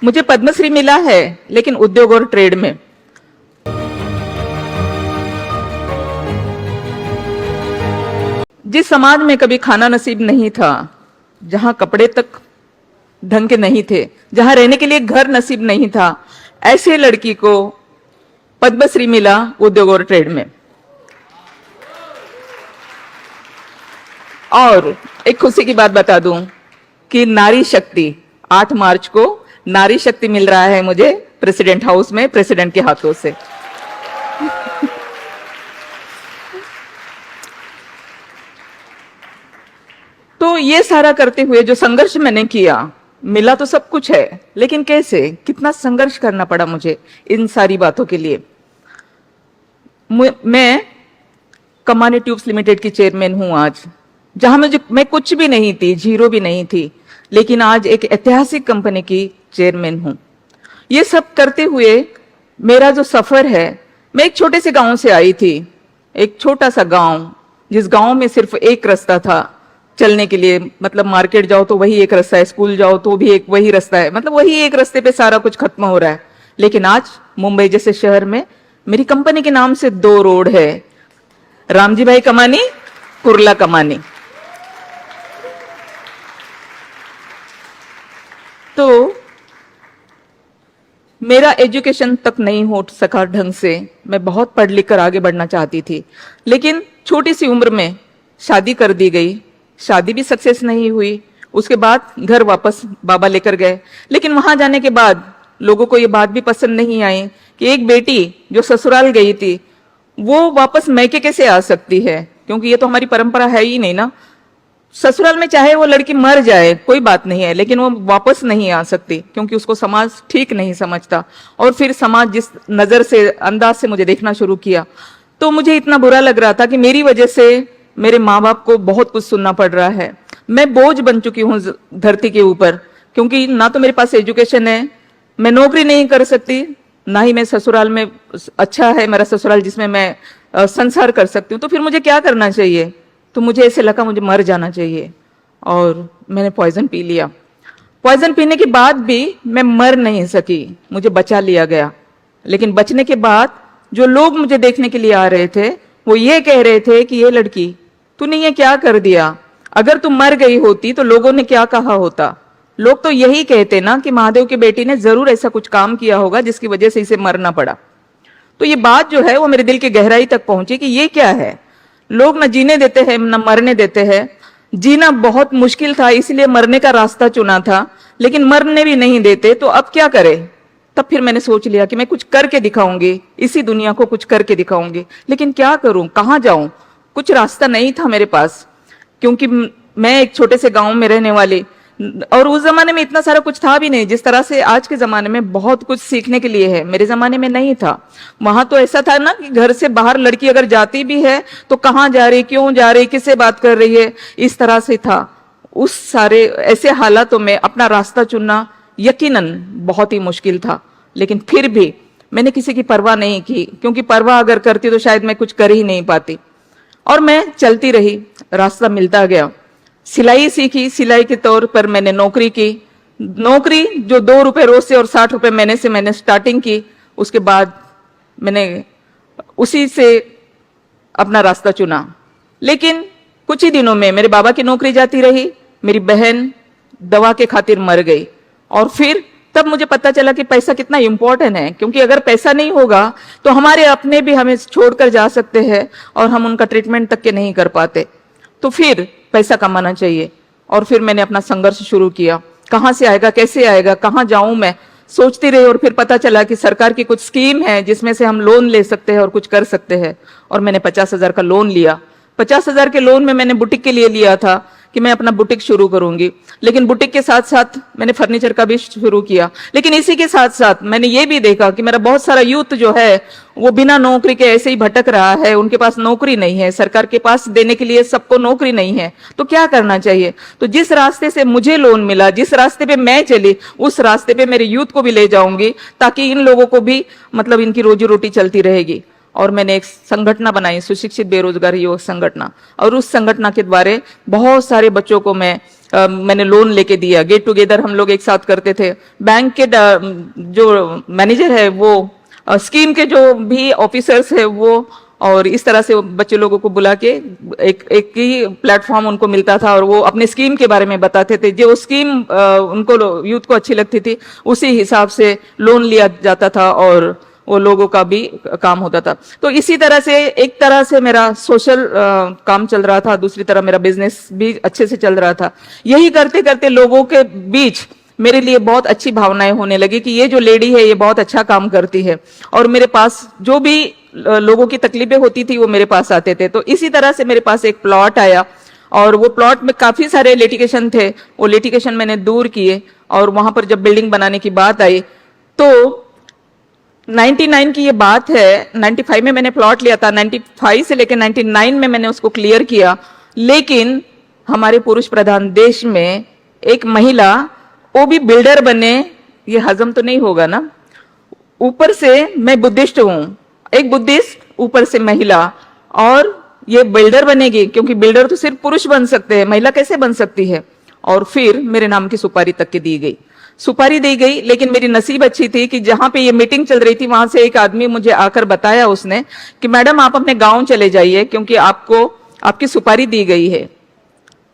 मुझे पद्मश्री मिला है, लेकिन उद्योग और ट्रेड में। जिस समाज में कभी खाना नसीब नहीं था, जहां कपड़े तक ढंग के नहीं थे, जहां रहने के लिए घर नसीब नहीं था, ऐसे लड़की को पद्मश्री मिला उद्योग और ट्रेड में। और एक खुशी की बात बता दूं कि नारी शक्ति 8 मार्च को नारी शक्ति मिल रहा है मुझे प्रेसिडेंट हाउस में, प्रेसिडेंट के हाथों से। तो ये सारा करते हुए जो संघर्ष मैंने किया, मिला तो सब कुछ है, लेकिन कैसे, कितना संघर्ष करना पड़ा मुझे इन सारी बातों के लिए। मैं कमानी ट्यूब्स लिमिटेड की चेयरमैन हूं आज, जहां मैं कुछ भी नहीं थी, जीरो भी नहीं थी, लेकिन आज एक ऐतिहासिक कंपनी की चेयरमैन हूं। ये सब करते हुए मेरा जो सफर है, मैं एक छोटे से गांव से आई थी, एक छोटा सा गांव, जिस गांव में सिर्फ एक रास्ता था चलने के लिए, मतलब मार्केट जाओ तो वही एक रास्ता है, स्कूल जाओ तो भी एक वही रास्ता है, मतलब वही एक रास्ते पे सारा कुछ खत्म हो रहा है। लेकिन आज मुंबई जैसे शहर में मेरी कंपनी के नाम से 2 रोड है, रामजी भाई कमानी, कुर्ला कमानी। तो मेरा एजुकेशन तक नहीं हो सका ढंग से, मैं बहुत पढ़ लिख कर आगे बढ़ना चाहती थी, लेकिन छोटी सी उम्र में शादी कर दी गई, शादी भी सक्सेस नहीं हुई। उसके बाद घर वापस बाबा लेकर गए, लेकिन वहां जाने के बाद लोगों को ये बात भी पसंद नहीं आई कि एक बेटी जो ससुराल गई थी वो वापस मैके कैसे आ सकती है, क्योंकि ये तो हमारी परंपरा है ही नहीं ना। ससुराल में चाहे वो लड़की मर जाए कोई बात नहीं है, लेकिन वो वापस नहीं आ सकती, क्योंकि उसको समाज ठीक नहीं समझता। और फिर समाज जिस नजर से, अंदाज से मुझे देखना शुरू किया, तो मुझे इतना बुरा लग रहा था कि मेरी वजह से मेरे माँ बाप को बहुत कुछ सुनना पड़ रहा है। मैं बोझ बन चुकी हूँ धरती के ऊपर, क्योंकि ना तो मेरे पास एजुकेशन है, मैं नौकरी नहीं कर सकती, ना ही मैं ससुराल में, अच्छा है मेरा ससुराल जिसमें मैं संसार कर सकती हूँ। तो फिर मुझे क्या करना चाहिए? तो मुझे ऐसे लगा मुझे मर जाना चाहिए, और मैंने पॉइजन पी लिया। पॉइजन पीने के बाद भी मैं मर नहीं सकी, मुझे बचा लिया गया। लेकिन बचने के बाद जो लोग मुझे देखने के लिए आ रहे थे, वो ये कह रहे थे कि ये लड़की, तूने ये क्या कर दिया? अगर तू मर गई होती तो लोगों ने क्या कहा होता? लोग तो यही कहते ना कि महादेव की बेटी ने जरूर ऐसा कुछ काम किया होगा जिसकी वजह से इसे मरना पड़ा। तो ये बात जो है वो मेरे दिल की गहराई तक पहुंची कि ये क्या है, लोग न जीने देते हैं न मरने देते हैं। जीना बहुत मुश्किल था, इसलिए मरने का रास्ता चुना था, लेकिन मरने भी नहीं देते, तो अब क्या करें? तब फिर मैंने सोच लिया कि मैं कुछ करके दिखाऊंगी, इसी दुनिया को कुछ करके दिखाऊंगी। लेकिन क्या करूं, कहां जाऊं? कुछ रास्ता नहीं था मेरे पास, क्योंकि मैं एक छोटे से गांव में रहने वाली, और उस जमाने में इतना सारा कुछ था भी नहीं जिस तरह से आज के जमाने में बहुत कुछ सीखने के लिए है, मेरे जमाने में नहीं था। वहां तो ऐसा था ना कि घर से बाहर लड़की अगर जाती भी है तो कहाँ जा रही, क्यों जा रही, किससे बात कर रही है, इस तरह से था। उस सारे ऐसे हालातों में अपना रास्ता चुनना यकीनन बहुत ही मुश्किल था, लेकिन फिर भी मैंने किसी की परवाह नहीं की, क्योंकि परवाह अगर करती तो शायद मैं कुछ कर ही नहीं पाती। और मैं चलती रही, रास्ता मिलता गया। सिलाई सीखी, सिलाई के तौर पर मैंने नौकरी की, नौकरी जो 2 रुपए रोज से और 60 रुपए महीने से मैंने स्टार्टिंग की। उसके बाद मैंने उसी से अपना रास्ता चुना। लेकिन कुछ ही दिनों में मेरे बाबा की नौकरी जाती रही, मेरी बहन दवा के खातिर मर गई, और फिर तब मुझे पता चला कि पैसा कितना इंपॉर्टेंट है, क्योंकि अगर पैसा नहीं होगा तो हमारे अपने भी हमें छोड़कर जा सकते हैं और हम उनका ट्रीटमेंट तक के नहीं कर पाते। तो फिर पैसा कमाना चाहिए, और फिर मैंने अपना संघर्ष शुरू किया। कहाँ से आएगा, कैसे आएगा, कहाँ जाऊं मैं, सोचती रही। और फिर पता चला कि सरकार की कुछ स्कीम है जिसमें से हम लोन ले सकते हैं और कुछ कर सकते हैं, और मैंने 50,000 का लोन लिया। 50,000 के लोन में मैंने बुटीक के लिए लिया था कि मैं अपना बुटीक शुरू करूंगी, लेकिन बुटीक के साथ साथ मैंने फर्नीचर का भी शुरू किया। लेकिन इसी के साथ साथ मैंने ये भी देखा कि मेरा बहुत सारा यूथ जो है वो बिना नौकरी के ऐसे ही भटक रहा है, उनके पास नौकरी नहीं है, सरकार के पास देने के लिए सबको नौकरी नहीं है, तो क्या करना चाहिए? तो जिस रास्ते से मुझे लोन मिला, जिस रास्ते पे मैं चली, उस रास्ते पे मेरे यूथ को भी ले जाऊंगी, ताकि इन लोगों को भी मतलब इनकी रोजी रोटी चलती रहेगी। और मैंने एक संगठन बनाई, सुशिक्षित बेरोजगार युवक संगठन, और उस संगठन के द्वारा बहुत सारे बच्चों को मैं मैंने लोन लेके दिया, गेट टुगेदर हम लोग एक साथ करते थे। बैंक के जो मैनेजर है वो, स्कीम के जो भी ऑफिसर्स है वो, और इस तरह से बच्चे लोगों को बुला के एक ही प्लेटफॉर्म उनको मिलता था और वो अपने स्कीम के बारे में बताते थे। जो स्कीम उनको यूथ को अच्छी लगती थी उसी हिसाब से लोन लिया जाता था और वो लोगों का भी काम होता था। तो इसी तरह से एक तरह से मेरा सोशल काम चल रहा था, दूसरी तरफ मेरा बिजनेस भी अच्छे से चल रहा था। यही करते करते लोगों के बीच मेरे लिए बहुत अच्छी भावनाएं होने लगी कि ये जो लेडी है ये बहुत अच्छा काम करती है, और मेरे पास जो भी लोगों की तकलीफें होती थी वो मेरे पास आते थे। तो इसी तरह से मेरे पास एक प्लॉट आया और वो प्लॉट में काफी सारे लिटिगेशन थे, वो लिटिगेशन मैंने दूर किए, और वहां पर जब बिल्डिंग बनाने की बात आई तो 99 की ये बात है, 95 में मैंने प्लॉट लिया था, 95 से लेकर 99 में मैंने उसको क्लियर किया। लेकिन हमारे पुरुष प्रधान देश में एक महिला, वो भी बिल्डर बने, ये हजम तो नहीं होगा ना। ऊपर से मैं बुद्धिस्ट हूं, एक बुद्धिस्ट, ऊपर से महिला, और ये बिल्डर बनेगी, क्योंकि बिल्डर तो सिर्फ पुरुष बन सकते हैं, महिला कैसे बन सकती है। और फिर मेरे नाम की सुपारी तक के दी गई, सुपारी दी गई। लेकिन मेरी नसीब अच्छी थी कि जहां पे ये मीटिंग चल रही थी वहां से एक आदमी मुझे आकर बताया उसने कि मैडम आप अपने गांव चले जाइए क्योंकि आपको आपकी सुपारी दी गई है।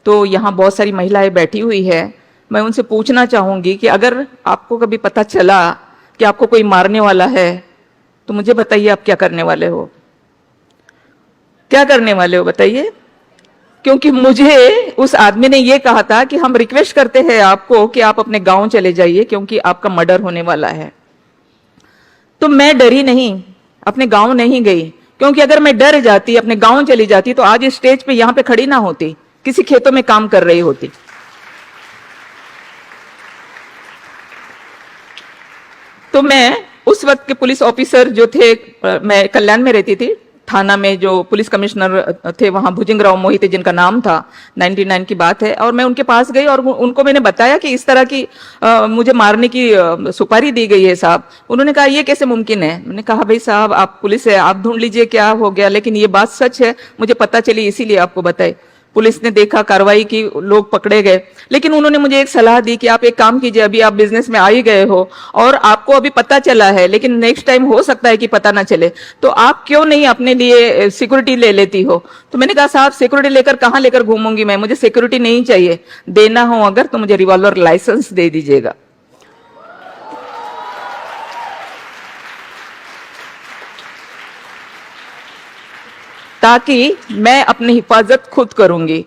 तो यहाँ बहुत सारी महिलाएं बैठी हुई है, मैं उनसे पूछना चाहूंगी कि अगर आपको कभी पता चला कि आपको कोई मारने वाला है तो मुझे बताइए आप क्या करने वाले हो, क्या करने वाले हो बताइए। क्योंकि मुझे उस आदमी ने ये कहा था कि हम रिक्वेस्ट करते हैं आपको कि आप अपने गांव चले जाइए क्योंकि आपका मर्डर होने वाला है। तो मैं डरी नहीं, अपने गांव नहीं गई, क्योंकि अगर मैं डर जाती, अपने गांव चली जाती तो आज इस स्टेज पे यहां पे खड़ी ना होती, किसी खेतों में काम कर रही होती। तो मैं उस वक्त के पुलिस ऑफिसर जो थे, मैं कल्याण में रहती थी, थाना में जो पुलिस कमिश्नर थे वहां भुजंगराव मोहिते जिनका नाम था, 99 की बात है, और मैं उनके पास गई और उनको मैंने बताया कि इस तरह की मुझे मारने की सुपारी दी गई है साहब। उन्होंने कहा ये कैसे मुमकिन है। मैंने कहा भाई साहब आप पुलिस है, आप ढूंढ लीजिए क्या हो गया, लेकिन ये बात सच है, मुझे पता चली इसीलिए आपको बताए। पुलिस ने देखा, कार्रवाई की, लोग पकड़े गए। लेकिन उन्होंने मुझे एक सलाह दी कि आप एक काम कीजिए, अभी आप बिजनेस में आ ही गए हो और आपको अभी पता चला है, लेकिन नेक्स्ट टाइम हो सकता है कि पता ना चले, तो आप क्यों नहीं अपने लिए सिक्योरिटी ले लेती हो। तो मैंने कहा साहब सिक्योरिटी लेकर कहां लेकर घूमूंगी मैं, मुझे सिक्योरिटी नहीं चाहिए, देना हो अगर तो मुझे रिवॉल्वर लाइसेंस दे दीजिएगा। ताकि मैं अपनी हिफाजत खुद करूंगी।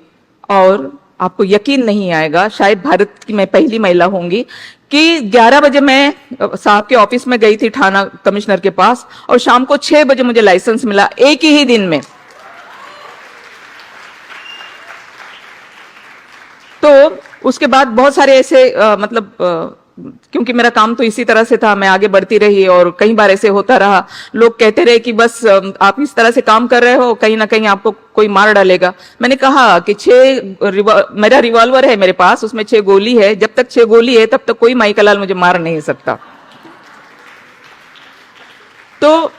और आपको यकीन नहीं आएगा, शायद भारत की मैं पहली महिला होंगी कि 11 बजे मैं साहब के ऑफिस में गई थी थाना कमिश्नर के पास, और शाम को 6 बजे मुझे लाइसेंस मिला, एक ही दिन में। तो उसके बाद बहुत सारे ऐसे क्योंकि मेरा काम तो इसी तरह से था, मैं आगे बढ़ती रही और कई बार ऐसे होता रहा, लोग कहते रहे कि बस आप इस तरह से काम कर रहे हो, कहीं ना कहीं आपको कोई मार डालेगा। मैंने कहा कि मेरा रिवॉल्वर है मेरे पास, उसमें 6 गोली है, जब तक 6 गोली है तब तक कोई माइकलाल मुझे मार नहीं सकता। तो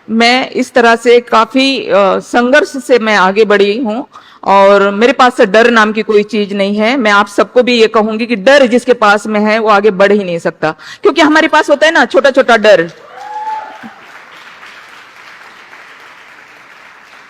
मैं इस तरह से काफी संघर्ष से मैं आगे बढ़ी हूं, और मेरे पास से डर नाम की कोई चीज नहीं है। मैं आप सबको भी ये कहूंगी कि डर जिसके पास में है वो आगे बढ़ ही नहीं सकता, क्योंकि हमारे पास होता है ना छोटा छोटा डर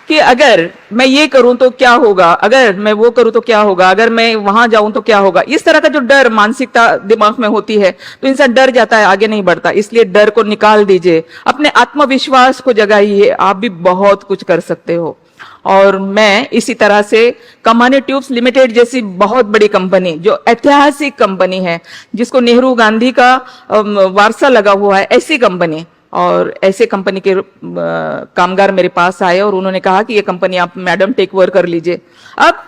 कि अगर मैं ये करूं तो क्या होगा, अगर मैं वो करूं तो क्या होगा, अगर मैं वहां जाऊं तो क्या होगा। इस तरह का जो डर मानसिकता दिमाग में होती है तो इंसान डर जाता है, आगे नहीं बढ़ता। इसलिए डर को निकाल दीजिए, अपने आत्मविश्वास को जगाइए, आप भी बहुत कुछ कर सकते हो। और मैं इसी तरह से कमानी ट्यूब्स लिमिटेड जैसी बहुत बड़ी कंपनी, जो ऐतिहासिक कंपनी है, जिसको नेहरू गांधी का वारसा लगा हुआ है, ऐसी कंपनी, और ऐसे कंपनी के कामगार मेरे पास आए और उन्होंने कहा कि ये कंपनी आप मैडम टेक ओवर कर लीजिए। अब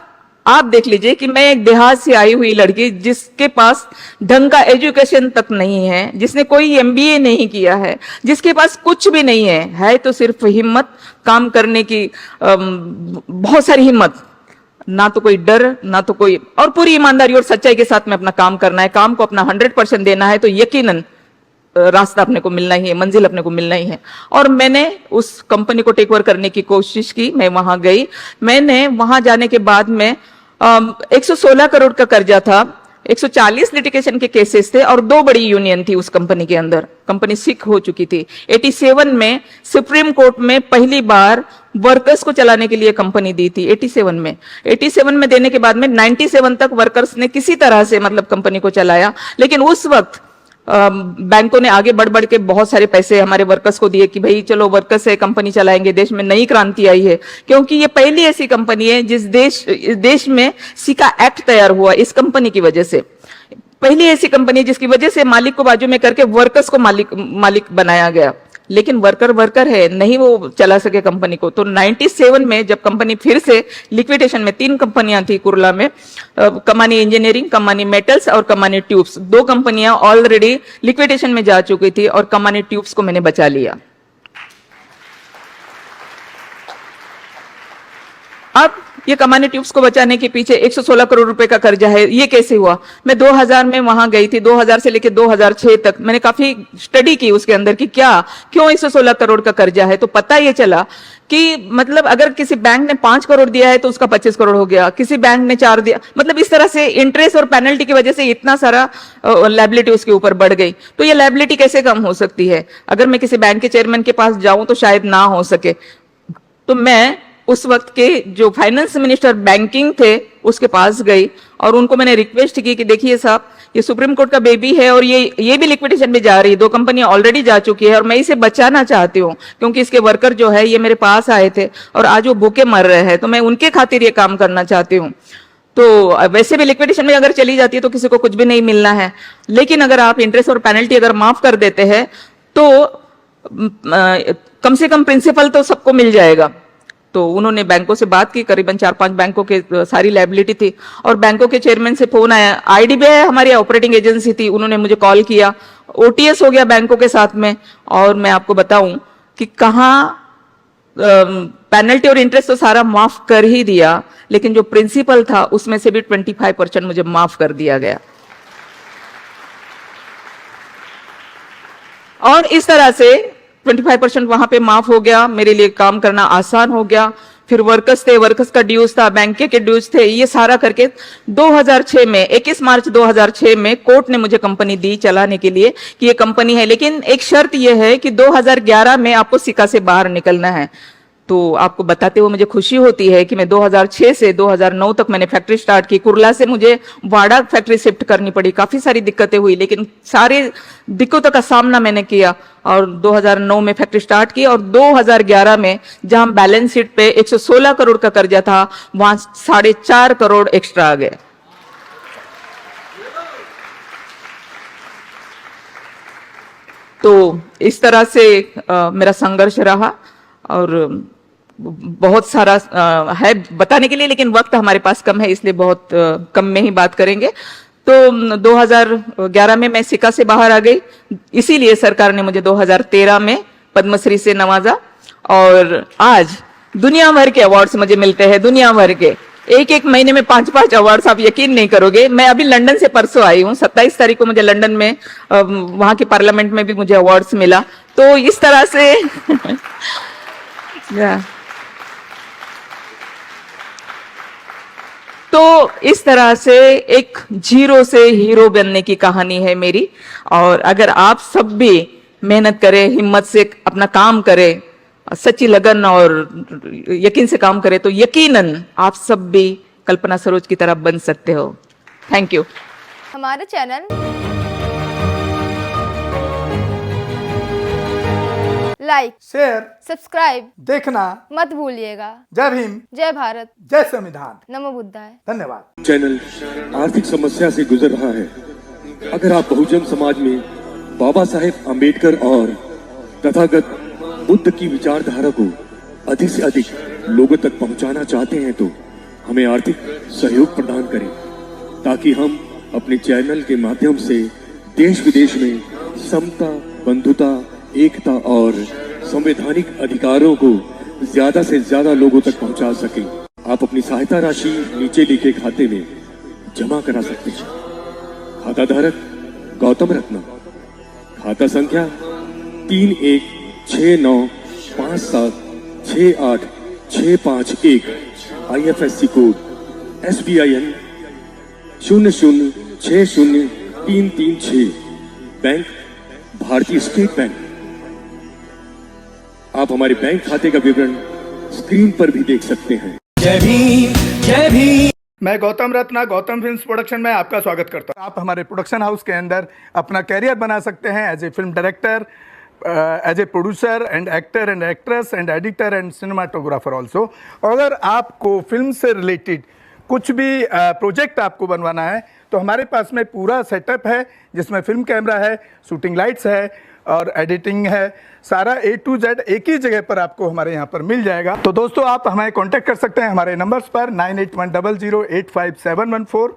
आप देख लीजिए कि मैं एक देहात से आई हुई लड़की, जिसके पास ढंग का एजुकेशन तक नहीं है, जिसने कोई एमबीए नहीं किया है, जिसके पास कुछ भी नहीं है तो सिर्फ हिम्मत, काम करने की बहुत सारी हिम्मत, ना तो कोई डर, ना तो कोई, और पूरी ईमानदारी और सच्चाई के साथ में अपना काम करना है, काम को अपना 100% देना है, तो यकीनन रास्ता अपने को मिलना ही है, मंजिल अपने को मिलना ही है। और मैंने उस कंपनी को टेक ओवर करने की कोशिश की, मैं वहां गई। मैंने वहां जाने के बाद में 116 करोड़ का कर्जा था, 140 लिटिगेशन के केसेस थे और 2 बड़ी यूनियन थी उस कंपनी के अंदर। कंपनी सिक हो चुकी थी। 87 में सुप्रीम कोर्ट में पहली बार वर्कर्स को चलाने के लिए कंपनी दी थी। 87 में देने के बाद में 97 तक वर्कर्स ने किसी तरह से मतलब कंपनी को चलाया। लेकिन उस वक्त बैंकों ने आगे बढ़ बढ़ के बहुत सारे पैसे हमारे वर्कर्स को दिए कि भाई चलो वर्कर्स से कंपनी चलाएंगे, देश में नई क्रांति आई है। क्योंकि ये पहली ऐसी कंपनी है जिस देश में सिका एक्ट तैयार हुआ इस कंपनी की वजह से। पहली ऐसी कंपनी जिसकी वजह से मालिक को बाजू में करके वर्कर्स को मालिक बनाया गया। लेकिन वर्कर है, नहीं वो चला सके कंपनी को। तो 97 में जब कंपनी फिर से लिक्विडेशन में, 3 कंपनियां थी कुरला में, कमानी इंजीनियरिंग, कमानी मेटल्स और कमानी ट्यूब्स, 2 कंपनियां ऑलरेडी लिक्विडेशन में जा चुकी थी और कमानी ट्यूब्स को मैंने बचा लिया। अब ये कमानी ट्यूब्स को बचाने के पीछे 116 करोड़ रुपए का कर्जा है। ये कैसे हुआ? मैं 2000 में वहां गई थी। 2000 से लेकर 2006 तक मैंने काफी स्टडी की उसके अंदर कि क्यों 116 करोड़ का कर्जा है। तो पता ये चला कि मतलब अगर किसी बैंक ने 5 करोड़ दिया है तो उसका 25 करोड़ हो गया, किसी बैंक ने 4 दिया, मतलब इस तरह से इंटरेस्ट और पेनल्टी की वजह से इतना सारा लायबिलिटी उसके ऊपर बढ़ गई। तो ये लायबिलिटी कैसे कम हो सकती है? अगर मैं किसी बैंक के चेयरमैन के पास जाऊं तो शायद ना हो सके। तो मैं उस वक्त के जो फाइनेंस मिनिस्टर बैंकिंग थे उसके पास गई और उनको मैंने रिक्वेस्ट की कि देखिए साहब, ये सुप्रीम कोर्ट का बेबी है और ये भी लिक्विडेशन में जा रही है, 2 कंपनियां ऑलरेडी जा चुकी है और मैं इसे बचाना चाहती हूँ क्योंकि इसके वर्कर जो है ये मेरे पास आए थे और आज वो भूखे मर रहे हैं, तो मैं उनके खातिर ये काम करना चाहती हूँ। तो वैसे भी लिक्विडेशन में अगर चली जाती है तो किसी को कुछ भी नहीं मिलना है, लेकिन अगर आप इंटरेस्ट और पेनल्टी अगर माफ कर देते हैं तो कम से कम प्रिंसिपल तो सबको मिल जाएगा। तो उन्होंने बैंकों से बात की, करीबन 4-5 बैंकों के सारी लायबिलिटी थी और बैंकों के चेयरमैन से फोन आया। आईडीबीआई हमारी ऑपरेटिंग एजेंसी थी, उन्होंने मुझे कॉल किया, ओटीएस हो गया बैंकों के साथ में। और मैं आपको बताऊं कि कहां पेनल्टी और इंटरेस्ट तो सारा माफ कर ही दिया, लेकिन जो प्रिंसिपल था उसमें से भी 25% मुझे माफ कर दिया गया। और इस तरह से 25% वहां पे माफ हो गया, मेरे लिए काम करना आसान हो गया। फिर वर्कर्स थे, वर्कर्स का ड्यूज था, बैंक के ड्यूज थे, ये सारा करके 2006 में 21 मार्च 2006 में कोर्ट ने मुझे कंपनी दी चलाने के लिए कि ये कंपनी है, लेकिन एक शर्त ये है कि 2011 में आपको सिका से बाहर निकलना है। तो आपको बताते हुए मुझे खुशी होती है कि मैं 2006 से 2009 तक मैंने फैक्ट्री स्टार्ट की। कुरला से मुझे वाड़ा फैक्ट्री शिफ्ट करनी पड़ी, काफी सारी दिक्कतें हुई, लेकिन सारी दिक्कतों का सामना मैंने किया और 2009 में फैक्ट्री स्टार्ट की। और 2011 में जहां बैलेंस शीट पे 116 करोड़ का कर्जा था, वहां 4.5 करोड़ एक्स्ट्रा आ गए। तो इस तरह से मेरा संघर्ष रहा और बहुत सारा है बताने के लिए, लेकिन वक्त हमारे पास कम है, इसलिए बहुत कम में ही बात करेंगे। तो 2011 में मैं सिका से बाहर आ गई, इसीलिए सरकार ने मुझे 2013 में पद्मश्री से नवाजा और आज दुनिया भर के अवार्ड्स मुझे मिलते हैं, दुनिया भर के। एक महीने में 5-5 अवार्ड्स, आप यकीन नहीं करोगे। मैं अभी लंदन से परसों आई हूँ, 27 तारीख को मुझे लंदन में वहां के पार्लियामेंट में भी मुझे अवार्ड्स मिला। तो इस तरह से तो इस तरह से एक जीरो से हीरो बनने की कहानी है मेरी। और अगर आप सब भी मेहनत करें, हिम्मत से अपना काम करें, सच्ची लगन और यकीन से काम करें, तो यकीनन आप सब भी कल्पना सरोज की तरह बन सकते हो। Thank you. हमारे चैनल लाइक, शेयर, सब्सक्राइब देखना मत भूलिएगा। जय भीम, जय भारत, जय संविधान, नमो बुद्धाय। धन्यवाद। चैनल आर्थिक समस्या से गुजर रहा है। अगर आप बहुजन समाज में बाबा साहेब अम्बेडकर और तथागत बुद्ध की विचारधारा को अधिक से अधिक लोगों तक पहुंचाना चाहते हैं तो हमें आर्थिक सहयोग प्रदान करें, ताकि हम अपने चैनल के माध्यम से देश विदेश में समता, बंधुता, एकता और संवैधानिक अधिकारों को ज्यादा से ज्यादा लोगों तक पहुंचा सकें। आप अपनी सहायता राशि नीचे लिखे खाते में जमा करा सकते हैं। खाता धारक गौतम रत्ना, खाता संख्या 3169576865 IFSC कोड SBIN 00603336, बैंक भारतीय स्टेट बैंक। आप हमारे बैंक खाते का विवरण स्क्रीन पर भी देख सकते हैं। जय भीम, जय भीम। मैं गौतम रत्ना गौतम फिल्म्स प्रोडक्शन में आपका स्वागत करता हूं। आप हमारे प्रोडक्शन हाउस के अंदर अपना कैरियर बना सकते हैं as a film director, as a producer and actor and actress and editor and cinematographer also. अगर आपको फिल्म से रिलेटेड कुछ भी प्रोजेक्ट आपको बनवाना है तो हमारे पास में पूरा सेटअप है, जिसमें फिल्म कैमरा है, शूटिंग लाइट्स है और एडिटिंग है। सारा A to Z एक ही जगह पर आपको हमारे यहाँ पर मिल जाएगा। तो दोस्तों, आप हमें कांटेक्ट कर सकते हैं हमारे नंबर्स पर 9810085714